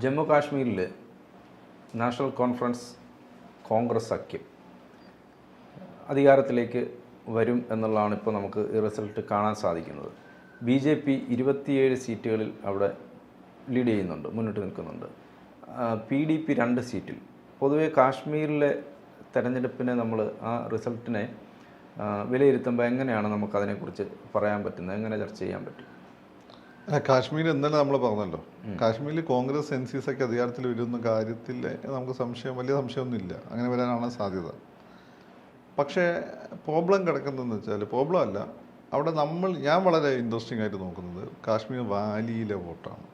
ജമ്മു കാശ്മീരിൽ national conference Congress സഖ്യം അധികാരത്തിലേക്ക് വരും എന്നുള്ളതാണ് ഇപ്പോൾ നമുക്ക് ഈ റിസൾട്ട് കാണാൻ സാധിക്കുന്നത്. BJP 27 സീറ്റുകളിൽ അവിടെ ലീഡ് ചെയ്യുന്നുണ്ട്, മുന്നിട്ട് നിൽക്കുന്നുണ്ട്. PDP 2 സീറ്റിൽ. പൊതുവെ കാശ്മീരിലെ തെരഞ്ഞെടുപ്പിനെ നമ്മൾ ആ റിസൾട്ടിനെ വിലയിരുത്തുമ്പോൾ എങ്ങനെയാണ് നമുക്കതിനെക്കുറിച്ച് പറയാൻ പറ്റുന്നത്, എങ്ങനെ ചർച്ച ചെയ്യാൻ പറ്റും? കാശ്മീർ ഇന്നലെ നമ്മൾ പറഞ്ഞല്ലോ, കാശ്മീരിൽ കോൺഗ്രസ് NCS ഒക്കെ അധികാരത്തിൽ വരുന്ന കാര്യത്തിൽ നമുക്ക് വലിയ സംശയമൊന്നുമില്ല, അങ്ങനെ വരാനാണ് സാധ്യത. പക്ഷേ പ്രോബ്ലം കിടക്കുന്നതെന്ന് വെച്ചാൽ, പ്രോബ്ലം അല്ല, അവിടെ ഞാൻ വളരെ ഇൻട്രസ്റ്റിംഗ് ആയിട്ട് നോക്കുന്നത് കാശ്മീർ വാലിയിലെ വോട്ടാണ്.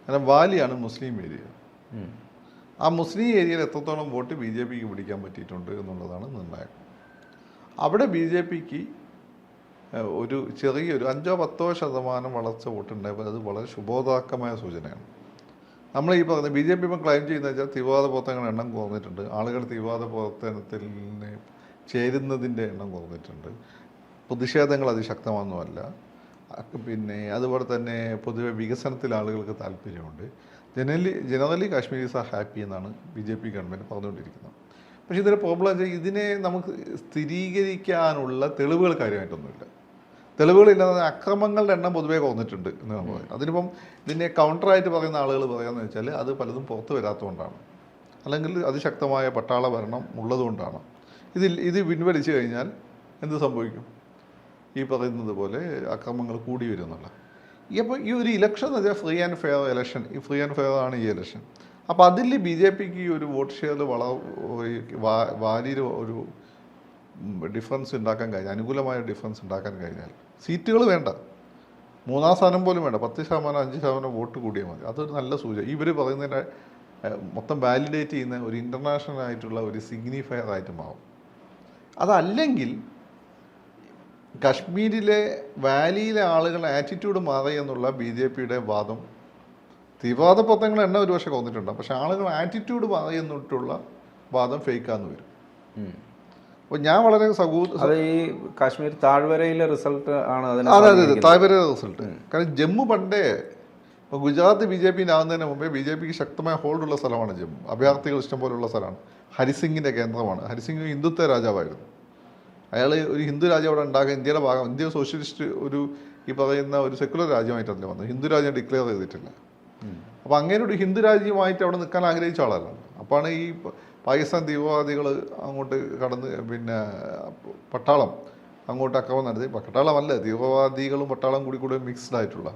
കാരണം വാലിയാണ് മുസ്ലിം ഏരിയ. ആ മുസ്ലിം ഏരിയയിൽ എത്രത്തോളം വോട്ട് BJPക്ക് പിടിക്കാൻ പറ്റിയിട്ടുണ്ട് എന്നുള്ളതാണ് നിർണായകം. അവിടെ BJPക്ക് ഒരു ചെറിയൊരു 5-10% വളർച്ച വോട്ടുണ്ടായപ്പോൾ അത് വളരെ ശുഭോദാക്കമായ സൂചനയാണ്. നമ്മൾ ഈ പറഞ്ഞ BJP ഇപ്പം ക്ലെയിം ചെയ്യുന്നത് വെച്ചാൽ തീവ്രവാദ പ്രവർത്തനങ്ങളുടെ എണ്ണം കുറഞ്ഞിട്ടുണ്ട്, ആളുകൾ തീവ്രവാദ പ്രവർത്തനത്തിൽ ചേരുന്നതിൻ്റെ എണ്ണം കുറഞ്ഞിട്ടുണ്ട്, പ്രതിഷേധങ്ങൾ അതിശക്തമൊന്നുമല്ല, പിന്നെ അതുപോലെ തന്നെ പൊതുവെ വികസനത്തിൽ ആളുകൾക്ക് താല്പര്യമുണ്ട്. ജനറലി കാശ്മീരീസ് ആർ ഹാപ്പി എന്നാണ് BJP ഗവൺമെൻറ് പറഞ്ഞുകൊണ്ടിരിക്കുന്നത്. പക്ഷേ ഇതിൻ്റെ പ്രോബ്ലം വെച്ചാൽ ഇതിനെ നമുക്ക് സ്ഥിരീകരിക്കാനുള്ള തെളിവുകൾ കാര്യമായിട്ടൊന്നുമില്ല. തെളിവുകളില്ലാതെ അക്രമങ്ങളുടെ എണ്ണം പൊതുവേ കുറഞ്ഞിട്ടുണ്ട് എന്ന് നമ്മൾ പറയും. അതിനിപ്പം ഇതിനെ കൗണ്ടറായിട്ട് പറയുന്ന ആളുകൾ പറയാമെന്ന് വെച്ചാൽ അത് പലതും പുറത്ത് വരാത്തതുകൊണ്ടാണ്, അല്ലെങ്കിൽ അതിശക്തമായ പട്ടാള ഭരണം ഉള്ളതുകൊണ്ടാണ്. ഇത് പിൻവലിച്ചു കഴിഞ്ഞാൽ എന്ത് സംഭവിക്കും? ഈ പറയുന്നത് പോലെ അക്രമങ്ങൾ കൂടി വരും എന്നുള്ള. അപ്പോൾ ഈ ഒരു ഇലക്ഷൻ എന്ന് വെച്ചാൽ ഫ്രീ ആൻഡ് ഫെയർ ഇലക്ഷൻ, ഈ ഫ്രീ ആൻഡ് ഫെയർ ആണ് ഈ ഇലക്ഷൻ. അപ്പോൾ അതിൽ BJPക്ക് ഒരു വോട്ട് ഷെയറിൽ വലിയൊരു ഒരു ഡിഫറൻസ് ഉണ്ടാക്കാൻ കഴിഞ്ഞാൽ, അനുകൂലമായ ഡിഫറൻസ് ഉണ്ടാക്കാൻ കഴിഞ്ഞാൽ, സീറ്റുകൾ വേണ്ട, 3-ാം സ്ഥാനം പോലും വേണ്ട, 10%, 5% വോട്ട് കൂടിയാൽ മതി. അതൊരു നല്ല സൂചന. ഇവർ പറയുന്നതിനെ മൊത്തം വാലിഡേറ്റ് ചെയ്യുന്ന ഒരു ഇൻ്റർനാഷണൽ ആയിട്ടുള്ള ഒരു സിഗ്നിഫയർ ആയിട്ട് മാറും. അതല്ലെങ്കിൽ കശ്മീരിലെ വാലിയിലെ ആളുകളുടെ ആറ്റിറ്റ്യൂഡ് മാറി എന്നുള്ള BJPയുടെ വാദം, തീവ്രവാദ പ്രവർത്തനങ്ങളുടെ എണ്ണം ഒരു പക്ഷേ കുറഞ്ഞിട്ടുണ്ട്, പക്ഷെ ആളുകൾ ആറ്റിറ്റ്യൂഡ് മാറി എന്നിട്ടുള്ള വാദം ഫേക്കാന്ന് വരും. അപ്പോൾ ഞാൻ വളരെ അത് ഈ കാശ്മീർ താഴ്വരയിലെ റിസൾട്ട് ആണ്. അതെ, താഴ്വരയിലെ റിസൾട്ട്. കാരണം ജമ്മു പണ്ടേ, ഇപ്പോൾ ഗുജറാത്ത് BJP ആകുന്നതിന് മുമ്പേ BJPക്ക് ശക്തമായ ഹോൾഡുള്ള സ്ഥലമാണ് ജമ്മു. അഭയാർത്ഥികൾ ഇഷ്ടം പോലുള്ള സ്ഥലമാണ്. ഹരിസിംഗിൻ്റെ കേന്ദ്രമാണ്. ഹരിസിംഗ് ഹിന്ദുത്വ രാജാവായിരുന്നു. അയാൾ ഒരു ഹിന്ദു രാജ്യം അവിടെ ഉണ്ടാക്കുക, ഇന്ത്യയുടെ ഭാഗം, ഇന്ത്യ സോഷ്യലിസ്റ്റ് ഒരു ഈ പറയുന്ന ഒരു സെക്കുലർ രാജ്യമായിട്ടല്ല വന്നത്, ഹിന്ദു രാജ്യം ഡിക്ലെയർ ചെയ്തിട്ടില്ല. അപ്പോൾ അങ്ങനെ ഒരു ഹിന്ദു രാജ്യമായിട്ട് അവിടെ നിൽക്കാൻ ആഗ്രഹിച്ച ആളല്ല. അപ്പോഴാണ് ഈ പാകിസ്ഥാൻ തീവ്രവാദികൾ അങ്ങോട്ട് കടന്ന്, പിന്നെ പട്ടാളം അങ്ങോട്ട് അക്രമം നടത്തി. പട്ടാളമല്ല, തീവ്രവാദികളും പട്ടാളം കൂടി മിക്സ്ഡ് ആയിട്ടുള്ള.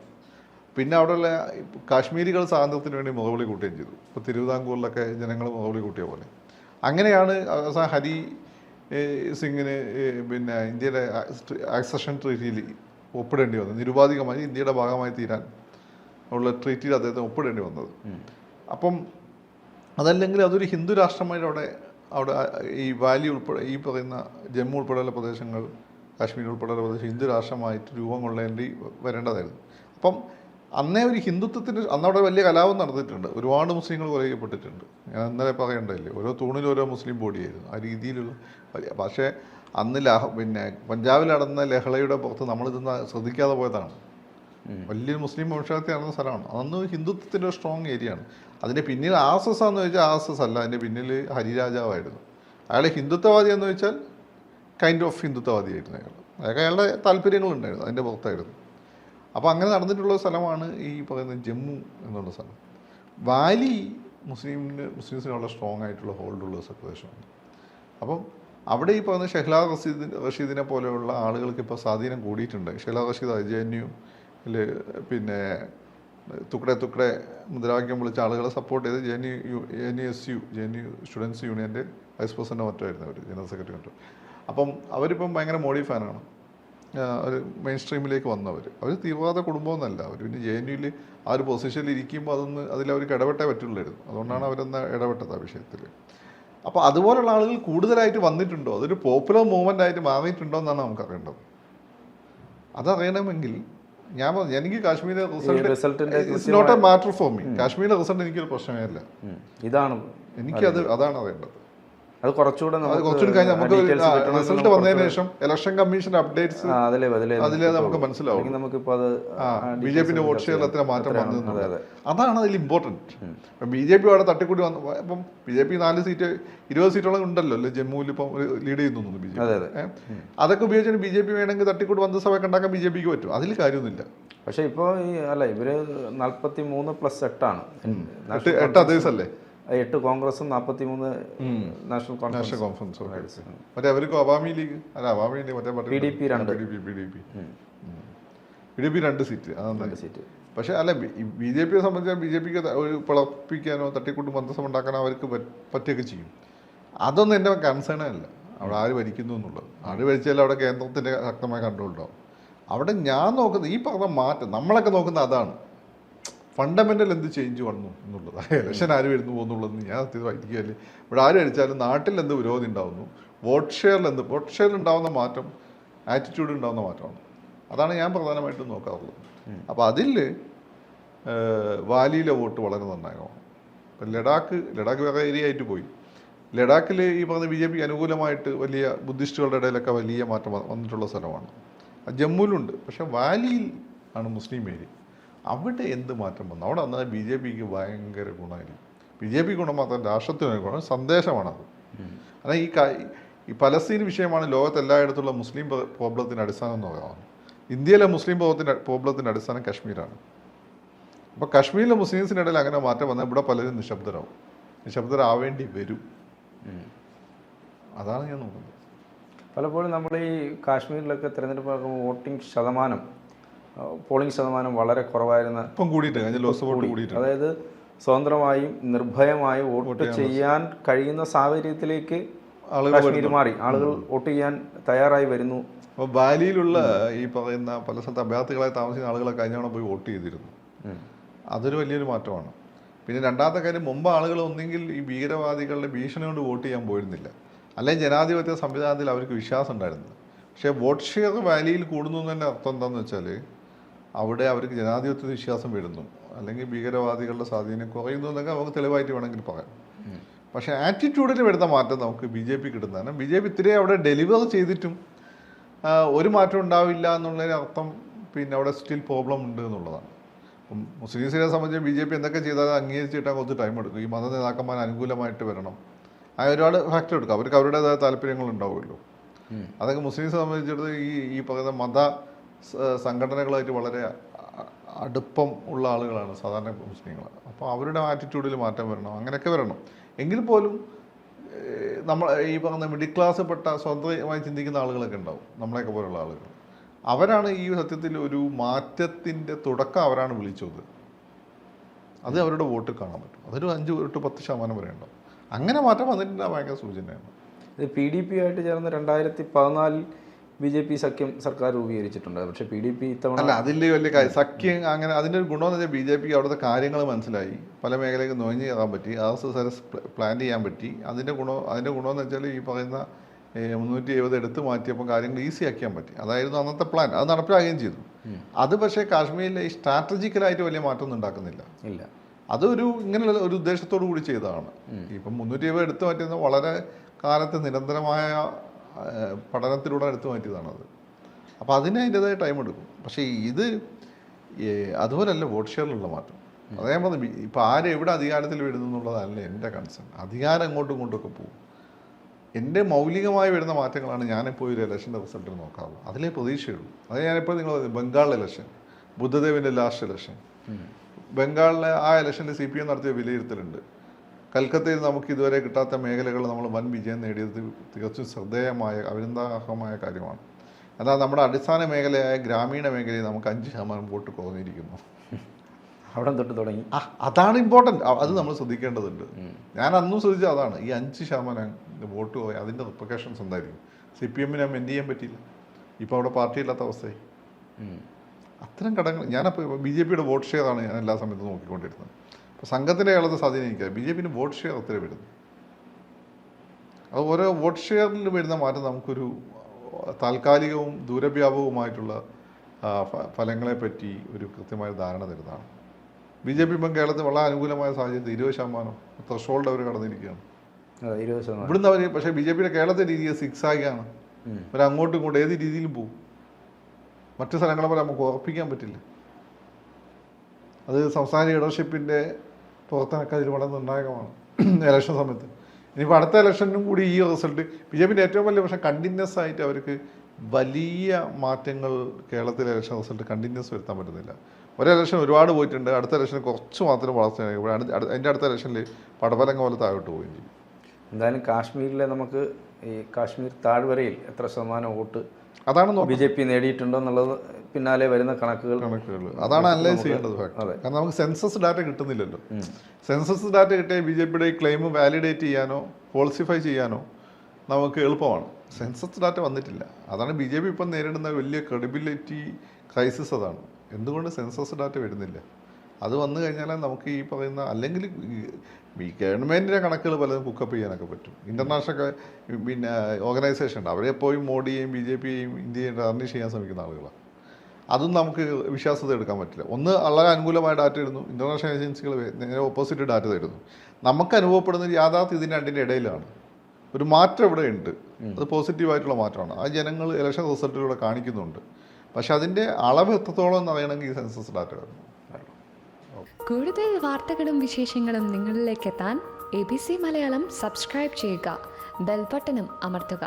പിന്നെ അവിടെയുള്ള കാശ്മീരികൾ സ്വാതന്ത്ര്യത്തിന് വേണ്ടി മുഖവിളി കൂട്ടുകയും ചെയ്തു. ഇപ്പോൾ തിരുവിതാംകൂറിലൊക്കെ ജനങ്ങൾ മുഖവിളി കൂട്ടിയ പോലെ. അങ്ങനെയാണ് അവസാനം ഹരി സിംഗിന് പിന്നെ ഇന്ത്യയുടെ ആക്സഷൻ ട്രീറ്റിയിൽ ഒപ്പിടേണ്ടി വന്നത്. നിരുപാധികമായി ഇന്ത്യയുടെ ഭാഗമായി തീരാൻ ഉള്ള ട്രീറ്റിയിൽ അദ്ദേഹത്തിന് ഒപ്പിടേണ്ടി വന്നത്. അപ്പം അതല്ലെങ്കിൽ അതൊരു ഹിന്ദു രാഷ്ട്രമായിട്ട് അവിടെ ഈ വാലി ഉൾപ്പെടെ, ഈ പറയുന്ന ജമ്മു ഉൾപ്പെടെയുള്ള പ്രദേശങ്ങൾ, കാശ്മീർ ഉൾപ്പെടെയുള്ള പ്രദേശം ഹിന്ദു രാഷ്ട്രമായിട്ട് രൂപം കൊള്ളേണ്ടി വരേണ്ടതായിരുന്നു. അപ്പം അന്നേ ഒരു ഹിന്ദുത്വത്തിന് അന്നവിടെ വലിയ കലാപം നടന്നിട്ടുണ്ട്, ഒരുപാട് മുസ്ലിങ്ങൾ കൊല ചെയ്യപ്പെട്ടിട്ടുണ്ട്. ഞാൻ ഇന്നലെ പറയേണ്ടതില്ലേ, ഓരോ തൂണിലും ഓരോ മുസ്ലിം ബോഡിയായിരുന്നു. ആ രീതിയിലുള്ള പക്ഷേ അന്ന് പിന്നെ പഞ്ചാബിൽ നടന്ന ലഹളയുടെ പുറത്ത് നമ്മളിതൊന്ന് ശ്രദ്ധിക്കാതെ പോയതാണ്. വലിയൊരു മുസ്ലിം വംശഹത്യ നടന്ന സ്ഥലമാണ്. അന്ന് ഹിന്ദുത്വത്തിൻ്റെ ഒരു സ്ട്രോങ് ഏരിയയാണ്. അതിൻ്റെ പിന്നിൽ RSS ആണെന്ന് ചോദിച്ചാൽ RSS അല്ല, അതിൻ്റെ പിന്നിൽ ഹരിരാജാവായിരുന്നു. അയാളെ ഹിന്ദുത്വവാദി എന്ന് വെച്ചാൽ കൈൻഡ് ഓഫ് ഹിന്ദുത്വവാദിയായിരുന്നു അയാളുടെ താല്പര്യങ്ങളുണ്ടായിരുന്നു, അതിൻ്റെ പുറത്തായിരുന്നു. അപ്പോൾ അങ്ങനെ നടന്നിട്ടുള്ള സ്ഥലമാണ് ഈ പറയുന്ന ജമ്മു എന്നുള്ള സ്ഥലം. വാലി മുസ്ലിംസിനുള്ള സ്ട്രോങ് ആയിട്ടുള്ള ഹോൾഡുള്ള പ്രദേശമാണ്. അപ്പം അവിടെ ഈ പറയുന്ന ഷെഹ്ല റഷീദിനെ പോലെയുള്ള ആളുകൾക്ക് ഇപ്പോൾ സ്വാധീനം കൂടിയിട്ടുണ്ട്. ഷെഹ്ല റഷീദ് JNUവിൽ പിന്നെ തുക്കടെ മുദ്രാവാക്യം വിളിച്ച ആളുകളെ സപ്പോർട്ട് ചെയ്ത് JNU സ്റ്റുഡൻസ് യൂണിയൻ്റെ വൈസ് പ്രസിഡന്റ് മറ്റുമായിരുന്നു അവർ, ജനറൽ സെക്രട്ടറി മറ്റും. അപ്പം അവരിപ്പം ഭയങ്കര മോഡി ഫാനാണ്. ഒരു മെയിൻ സ്ട്രീമിലേക്ക് വന്നവർ തീവ്രവാദ കുടുംബമൊന്നുമല്ല. അവർ പിന്നെ JNUവിൽ ആ ഒരു പൊസിഷനിൽ ഇരിക്കുമ്പോൾ അതിലവർക്ക് ഇടപെട്ടേ പറ്റുള്ളായിരുന്നു. അതുകൊണ്ടാണ് അവരെന്ന് ഇടപെട്ടത് ആ വിഷയത്തിൽ. അപ്പോൾ അതുപോലുള്ള ആളുകൾ കൂടുതലായിട്ട് വന്നിട്ടുണ്ടോ, അതൊരു പോപ്പുലർ മൂവ്മെൻ്റ് ആയിട്ട് മാറിയിട്ടുണ്ടോ എന്നാണ് നമുക്കറിയേണ്ടത്. അതറിയണമെങ്കിൽ എനിക്ക് കാശ്മീരിലെ result it's not a matter for me. കാശ്മീരിലെ റിസൾട്ട് എനിക്കൊരു പ്രശ്നമേ അല്ല. അതാണ് അതാണ് അറിയേണ്ടത്. അത് കുറച്ചുകൂടെ കുറച്ചുകൂടി കഴിഞ്ഞാൽ നമുക്ക് details റിസൾട്ട് വന്നതിന് ശേഷം ഇലക്ഷൻ കമ്മീഷന്റെ അപ്ഡേറ്റ്സ് അതിലേ നമുക്ക് മനസ്സിലാവും. നമുക്കിപ്പോൾ അത് ബി ജെ പിന്റെ വോട്ട് ഷെയറിൽ എത്ര മാറ്റം വന്നത്, അതാണ് അതിൽ ഇമ്പോർട്ടൻറ്റ്. ബി ജെ പി അവിടെ തട്ടിക്കൂടി വന്നു. ഇപ്പം ബി ജെ പി 4 സീറ്റ് 20 സീറ്റോളം ഉണ്ടല്ലോ അല്ലേ ജമ്മുവിൽ ഇപ്പം ലീഡ് ചെയ്യുന്നു ബി ജെ പി. അതൊക്കെ ഉപയോഗിച്ചാൽ ബി ജെ പി വേണമെങ്കിൽ തട്ടിക്കൂടി മന്ത്രിസഭയൊക്കെ ഉണ്ടാക്കാൻ ബി ജെ പിക്ക് പറ്റും, അതിൽ കാര്യമൊന്നുമില്ല. പക്ഷേ ഇപ്പോൾ ഇവര് 43+8 8 അതേഴ്സ് അല്ലേ, 8 കോൺഗ്രസും 43 നാഷണൽ കോൺഫറൻസ്. മറ്റേ അവർക്ക് അവാമി ലീഗ് അല്ല അവാമി ലീഗ് മറ്റേ PDP 2 സീറ്റ്, അതാണ് സീറ്റ്. പക്ഷേ അല്ല ബി ജെ പിയെ സംബന്ധിച്ചാൽ ബി ജെ പിക്ക് ഒരു പിളപ്പിക്കാനോ തട്ടിക്കൂട്ട് മന്ത്രിസഭ ഉണ്ടാക്കാനോ അവർക്ക് പറ്റുകയൊക്കെ ചെയ്യും. അതൊന്നും എൻ്റെ കൺസേൺ അല്ല, അവിടെ ആര് ഭരിക്കുന്നു എന്നുള്ളത്. ആര് ഭരിച്ചാലും അവിടെ കേന്ദ്രത്തിൻ്റെ ശക്തമായ കൺട്രോൾ ഉണ്ടാവും. അവിടെ ഞാൻ നോക്കുന്നത് ഈ പറഞ്ഞ മാറ്റം നമ്മളൊക്കെ നോക്കുന്നത് അതാണ്, ഫണ്ടമെൻ്റൽ എന്ത് ചേഞ്ച് വന്നു എന്നുള്ളത്. ഇലക്ഷൻ ആര് വരുന്നു പോകുന്നുള്ളതെന്ന് ഞാൻ സത്യമായിരിക്കുകയല്ലേ. ഇവിടെ ആര് കഴിച്ചാലും നാട്ടിൽ എന്ത് വിരോധം ഉണ്ടാവുന്നു, വോട്ട് ഷെയറിൽ ഉണ്ടാവുന്ന മാറ്റം ആറ്റിറ്റ്യൂഡ് ഉണ്ടാവുന്ന മാറ്റമാണ്. അതാണ് ഞാൻ പ്രധാനമായിട്ടും നോക്കാറുള്ളത്. അപ്പോൾ അതിൽ വാലിയിലെ വോട്ട് വളരെ നിർണായകമാണ്. ഇപ്പം ലഡാക്ക് വേറെ ഏരിയ ആയിട്ട് പോയി. ലഡാക്കിൽ ഈ പറഞ്ഞ ബി ജെ പിക്ക് അനുകൂലമായിട്ട് വലിയ ബുദ്ധിസ്റ്റുകളുടെ ഇടയിലൊക്കെ വലിയ മാറ്റം വന്നിട്ടുള്ള സ്ഥലമാണ്. ജമ്മുവിലുണ്ട്. പക്ഷേ വാലിയിൽ ആണ് മുസ്ലിം ഏരിയ. അവിടെ എന്ത് മാറ്റം വന്നു, അവിടെ വന്നാൽ ബി ജെ പിക്ക് ഭയങ്കര ഗുണമായിരിക്കും. ബി ജെ പി ഗുണം മാത്രം രാഷ്ട്രത്തിന് ഗുണം, സന്ദേശമാണത്. അതായത് ഈ പലസ്തീൻ വിഷയമാണ് ലോകത്തെല്ലായിടത്തുള്ള മുസ്ലിം പ്രോബ്ലത്തിൻ്റെ അടിസ്ഥാനം എന്ന് പറയുന്നത്. ഇന്ത്യയിലെ മുസ്ലിം പ്രോബ്ലത്തിൻ്റെ അടിസ്ഥാനം കശ്മീരാണ്. അപ്പോൾ കശ്മീരിലെ മുസ്ലിംസിൻ്റെ ഇടയിൽ അങ്ങനെ മാറ്റം വന്നാൽ ഇവിടെ പലരും നിശബ്ദരാവേണ്ടി വരും. അതാണ് ഞാൻ നോക്കുന്നത്. പലപ്പോഴും നമ്മൾ ഈ കാശ്മീരിലൊക്കെ തിരഞ്ഞെടുപ്പ് പോളിംഗ് ശതമാനം വളരെ കുറവായിരുന്ന ഇപ്പം കൂടിയിട്ട്, അതായത് സ്വതന്ത്രമായും നിർഭയമായും വോട്ട് ചെയ്യാൻ കഴിയുന്ന സാഹചര്യത്തിലേക്ക് കാശ്മീർ മാറി. ആളുകൾ വോട്ട് ചെയ്യാൻ തയ്യാറായി വരുന്നു. അപ്പോൾ ബാലിയിലുള്ള ഈ പറയുന്ന പല സ്ഥലത്ത് അഭയാർത്ഥികളായി താമസിക്കുന്ന ആളുകളെ കഴിഞ്ഞ പോയി വോട്ട് ചെയ്തിരുന്നു. അതൊരു വലിയൊരു മാറ്റമാണ്. പിന്നെ രണ്ടാമത്തെ കാര്യം, മുമ്പ് ആളുകൾ ഒന്നെങ്കിൽ ഈ ഭീകരവാദികളുടെ ഭീഷണി കൊണ്ട് വോട്ട് ചെയ്യാൻ പോയിരുന്നില്ല, അല്ലെങ്കിൽ ജനാധിപത്യ സംവിധാനത്തിൽ അവർക്ക് വിശ്വാസം ഉണ്ടായിരുന്നു. പക്ഷേ വോട്ട് ഷെയർ വാലിയിൽ കൂടുന്നു എന്നതിൻ്റെ അർത്ഥം എന്താണെന്ന് വെച്ചാൽ അവിടെ അവർക്ക് ജനാധിപത്യ വിശ്വാസം വരുന്നു, അല്ലെങ്കിൽ ഭീകരവാദികളുടെ സ്വാധീനം കുറയുന്നു എന്നൊക്കെ നമുക്ക് തെളിവായിട്ട് വേണമെങ്കിൽ പറയാം. പക്ഷേ ആറ്റിറ്റ്യൂഡിൽ വരുന്ന മാറ്റം നമുക്ക് ബി ജെ പി കിട്ടുന്നതാണ്. ബി ജെ പി ഇത്തിരി അവിടെ ഡെലിവർ ചെയ്തിട്ടും ഒരു മാറ്റം ഉണ്ടാവില്ല എന്നുള്ളതിന് അർത്ഥം പിന്നെ അവിടെ സ്റ്റിൽ പ്രോബ്ലം ഉണ്ട് എന്നുള്ളതാണ്. അപ്പം മുസ്ലിംസിനെ സംബന്ധിച്ച് ബി ജെ പി എന്തൊക്കെ ചെയ്താലും അംഗീകരിച്ചിട്ടാൽ കുറച്ച് ടൈം എടുക്കും. ഈ മത നേതാക്കന്മാർ അനുകൂലമായിട്ട് വരണം, ആ ഒരുപാട് ഫാക്ടർ എടുക്കും. അവർക്ക് അവരുടേതായ താല്പര്യങ്ങൾ ഉണ്ടാവുമല്ലോ. അതൊക്കെ മുസ്ലിംസിനെ സംബന്ധിച്ചിടത്ത് ഈ പറയുന്ന മത സംഘടനകളായിട്ട് വളരെ അടുപ്പം ഉള്ള ആളുകളാണ് സാധാരണ മുസ്ലിങ്ങൾ. അപ്പോൾ അവരുടെ ആറ്റിറ്റ്യൂഡിൽ മാറ്റം വരണം, അങ്ങനെയൊക്കെ വരണം. എങ്കിൽ പോലും നമ്മൾ ഈ പറഞ്ഞ മിഡിൽ ക്ലാസ് പെട്ട സ്വന്തമായി ചിന്തിക്കുന്ന ആളുകളൊക്കെ ഉണ്ടാവും, നമ്മളെയൊക്കെ പോലുള്ള ആളുകൾ. അവരാണ് ഈ സത്യത്തിൽ ഒരു മാറ്റത്തിൻ്റെ തുടക്കം അവരാണ് വിളിച്ചത്. അത് അവരുടെ വോട്ടിൽ കാണാൻ പറ്റും. അതൊരു 5-10% വരെ ഉണ്ടാവും. അങ്ങനെ മാറ്റം വന്നിട്ടുണ്ട്, ഭയങ്കര സൂചനയാണ്. ഇത് PDP ആയിട്ട് ചേർന്ന് 2014 BJP സഖ്യം സർക്കാർ രൂപീകരിച്ചിട്ടുണ്ട്. പക്ഷേ PDP ഇത്തവണ അല്ല, അതിൻ്റെ വലിയ സഖ്യം അങ്ങനെ അതിൻ്റെ ഒരു ഗുണമെന്ന് വെച്ചാൽ BJP അവിടുത്തെ കാര്യങ്ങൾ മനസ്സിലായി, പല മേഖലയ്ക്ക് നുഴഞ്ഞു കയറാൻ പറ്റി, RSS പ്ലാൻ ചെയ്യാൻ പറ്റി. അതിൻ്റെ ഗുണമെന്ന് വെച്ചാൽ ഈ പറയുന്ന 370 എടുത്ത് മാറ്റിയപ്പോൾ കാര്യങ്ങൾ ഈസി ആക്കിയാൻ പറ്റി. അതായിരുന്നു അന്നത്തെ പ്ലാൻ. അത് നടപ്പിലാക്കുകയും ചെയ്തു. അത് പക്ഷേ കാശ്മീരിലെ ഈ സ്ട്രാറ്റജിക്കലായിട്ട് വലിയ മാറ്റമൊന്നും ഉണ്ടാക്കുന്നില്ല. ഇല്ല, അതൊരു ഇങ്ങനെയുള്ള ഒരു ഉദ്ദേശത്തോടു കൂടി ചെയ്തതാണ്. ഇപ്പം 370 എടുത്തു മാറ്റിയത് വളരെ കാലത്ത് നിരന്തരമായ പഠനത്തിലൂടെ എടുത്തു മാറ്റിയതാണത്. അപ്പോൾ അതിന് അതിൻ്റെതായ ടൈം എടുക്കും. പക്ഷേ ഇത് അതുപോലല്ല വോട്ട് ഷെയറിലുള്ള മാറ്റം. അതേ ഞാൻ പറഞ്ഞു, ഇപ്പോൾ എവിടെ അധികാരത്തിൽ വരുന്നു എന്നുള്ളതല്ല എൻ്റെ കൺസേൺ. അധികാരം അങ്ങോട്ടും ഇങ്ങോട്ടൊക്കെ പോകും. എൻ്റെ മൗലികമായി വരുന്ന മാറ്റങ്ങളാണ് ഞാനിപ്പോൾ ഒരു ഇലക്ഷൻ്റെ റിസൾട്ടിൽ നോക്കാറുള്ളൂ. അതിലേ പ്രതീക്ഷയുള്ളൂ. അത് ഞാനിപ്പോൾ നിങ്ങൾ ബംഗാളിലെ ഇലക്ഷൻ, ബുദ്ധദേവിൻ്റെ ലാസ്റ്റ് ഇലക്ഷൻ, ബംഗാളിലെ ആ ഇലക്ഷനിൽ CPM നടത്തിയ വിലയിരുത്തലുണ്ട്. കൽക്കത്തയിൽ നമുക്ക് ഇതുവരെ കിട്ടാത്ത മേഖലകൾ നമ്മൾ വൻ വിജയം നേടിയത് തികച്ചും ശ്രദ്ധേയമായ അഭിനന്ദനാർഹമായ കാര്യമാണ്. എന്നാൽ നമ്മുടെ അടിസ്ഥാന മേഖലയായ ഗ്രാമീണ മേഖലയിൽ നമുക്ക് 5% വോട്ട് കുറഞ്ഞിരിക്കുന്നു. അവിടെ തൊട്ട് തുടങ്ങി. അതാണ് ഇമ്പോർട്ടൻറ്റ്. അത് നമ്മൾ ശ്രദ്ധിക്കേണ്ടതുണ്ട്. ഞാൻ അന്നും ശ്രദ്ധിച്ചത് അതാണ്. ഈ 5% വോട്ട് പോയി അതിൻ്റെ റിപ്ലിക്കേഷൻസ് എന്തായിരിക്കും. CPM മെൻറ്റ് ചെയ്യാൻ പറ്റിയില്ല. ഇപ്പോൾ അവിടെ പാർട്ടി ഇല്ലാത്ത അവസ്ഥയായി. അത്തരം ഘടകങ്ങൾ ഞാനപ്പോൾ BJPയുടെ വോട്ട് ഷെയറാണ് ഞാൻ എല്ലാ സമയത്തും നോക്കിക്കൊണ്ടിരുന്നത്. അപ്പോൾ സംഘത്തിൻ്റെ കേരളത്തെ സ്വാധീനം എനിക്ക് BJPന് വോട്ട് ഷെയർ ഒത്തിരി വരുന്നു. അത് ഓരോ വോട്ട് ഷെയറിൽ വരുന്ന മാറ്റം നമുക്കൊരു താൽക്കാലികവും ദൂരവ്യാപകവുമായിട്ടുള്ള ഫലങ്ങളെപ്പറ്റി ഒരു കൃത്യമായ ധാരണ തരുന്നതാണ്. BJP ഇപ്പം കേരളത്തിൽ വളരെ അനുകൂലമായ സാഹചര്യത്തിൽ 20% ത്രഷോൾഡ് അവർ കടന്നിരിക്കുകയാണ്. അതെ 20%. ഇവിടുന്ന് അവർ പക്ഷേ ബി ജെ പിയുടെ കേരളത്തെ രീതി സിക്സ് ആക്കിയാണ്. അവർ അങ്ങോട്ടും ഇങ്ങോട്ടും ഏത് രീതിയിലും പോകും. മറ്റു സ്ഥലങ്ങളെ പോലെ നമുക്ക് ഉറപ്പിക്കാൻ പറ്റില്ല. അത് സംസ്ഥാന ലീഡർഷിപ്പിൻ്റെ പ്രവർത്തനമൊക്കെ അതിൽ വളരെ നിർണായകമാണ് ഇലക്ഷൻ സമയത്ത്. ഇനിയിപ്പോൾ അടുത്ത ഇലക്ഷനും കൂടി ഈ റിസൾട്ട് ബി ജെ പിൻ്റെ ഏറ്റവും വലിയ പക്ഷേ കണ്ടിന്യൂസ് ആയിട്ട് അവർക്ക് വലിയ മാറ്റങ്ങൾ കേരളത്തിലെ ഇലക്ഷൻ റിസൾട്ട് കണ്ടിന്യൂസ് വരുത്താൻ പറ്റുന്നില്ല. ഒരു ഇലക്ഷൻ ഒരുപാട് പോയിട്ടുണ്ട്, അടുത്ത ഇലക്ഷന് കുറച്ച് മാത്രം വളർച്ച. അതിൻ്റെ അടുത്ത ഇലക്ഷനിൽ പടപലങ്ങ പോലെ താഴോട്ട് പോവുകയും ചെയ്യും. എന്തായാലും കാശ്മീരിലെ നമുക്ക് ഈ കാശ്മീർ താഴ്വരയിൽ എത്ര ശതമാനം വോട്ട് അതാണ് ബി ജെ പി നേടിയിട്ടുണ്ടോ എന്നുള്ളത് പിന്നാലെ വരുന്ന കണക്കുകൾ അതാണ് അനലൈസ് ചെയ്യേണ്ടത്. കാരണം നമുക്ക് സെൻസസ് ഡാറ്റ കിട്ടുന്നില്ലല്ലോ. സെൻസസ് ഡാറ്റ കിട്ടിയാൽ ബി ജെ പിയുടെ ഈ ക്ലെയിം വാലിഡേറ്റ് ചെയ്യാനോ ഫോൾസിഫൈ ചെയ്യാനോ നമുക്ക് എളുപ്പമാണ്. സെൻസസ് ഡാറ്റ വന്നിട്ടില്ല. അതാണ് ബി ജെ പി ഇപ്പം നേരിടുന്ന വലിയ ക്രെഡിബിലിറ്റി ക്രൈസിസ്. അതാണ് എന്തുകൊണ്ട് സെൻസസ് ഡാറ്റ വരുന്നില്ല. അത് വന്നു കഴിഞ്ഞാൽ നമുക്ക് ഈ പറയുന്ന അല്ലെങ്കിൽ ഈ ഗവൺമെൻറ്റിൻ്റെ കണക്കുകൾ പലതും കുക്കപ്പ് ചെയ്യാനൊക്കെ പറ്റും. ഇൻ്റർനാഷണൽ പിന്നെ ഓർഗനൈസേഷൻ ഉണ്ട്, അവരെ പോയി മോഡിയെയും ബി ജെ പിയെയും ഇന്ത്യയും ടാർണിഷ് ചെയ്യാൻ ശ്രമിക്കുന്ന ആളുകളാണ്. അതും നമുക്ക് വിശ്വാസത എടുക്കാൻ പറ്റില്ല. ഒന്ന് വളരെ അനുകൂലമായ ഡാറ്റ ഇടുന്നു, ഇൻ്റർനാഷണൽ ഏജൻസികൾ നേരെ ഓപ്പോസിറ്റ് ഡാറ്റ തരുന്നു. നമുക്ക് അനുഭവപ്പെടുന്ന യാഥാർത്ഥ്യം ഇതിൻ്റെ രണ്ടിൻ്റെ ഇടയിലാണ്. ഒരു മാറ്റം ഇവിടെ ഉണ്ട്, അത് പോസിറ്റീവായിട്ടുള്ള മാറ്റമാണ്. ആ ജനങ്ങൾ ഇലക്ഷൻ റിസൾട്ടിലൂടെ കാണിക്കുന്നുണ്ട്. പക്ഷെ അതിൻ്റെ അളവ് എത്രത്തോളം എന്ന് അറിയണമെങ്കിൽ ഈ സെൻസസ് ഡാറ്റ വരണം. കൂടുതൽ വാർത്തകളും വിശേഷങ്ങളും നിങ്ങളിലേക്ക് എത്താൻ ABC മലയാളം സബ്സ്ക്രൈബ് ചെയ്യുക, ബെൽ ബട്ടണും അമർത്തുക.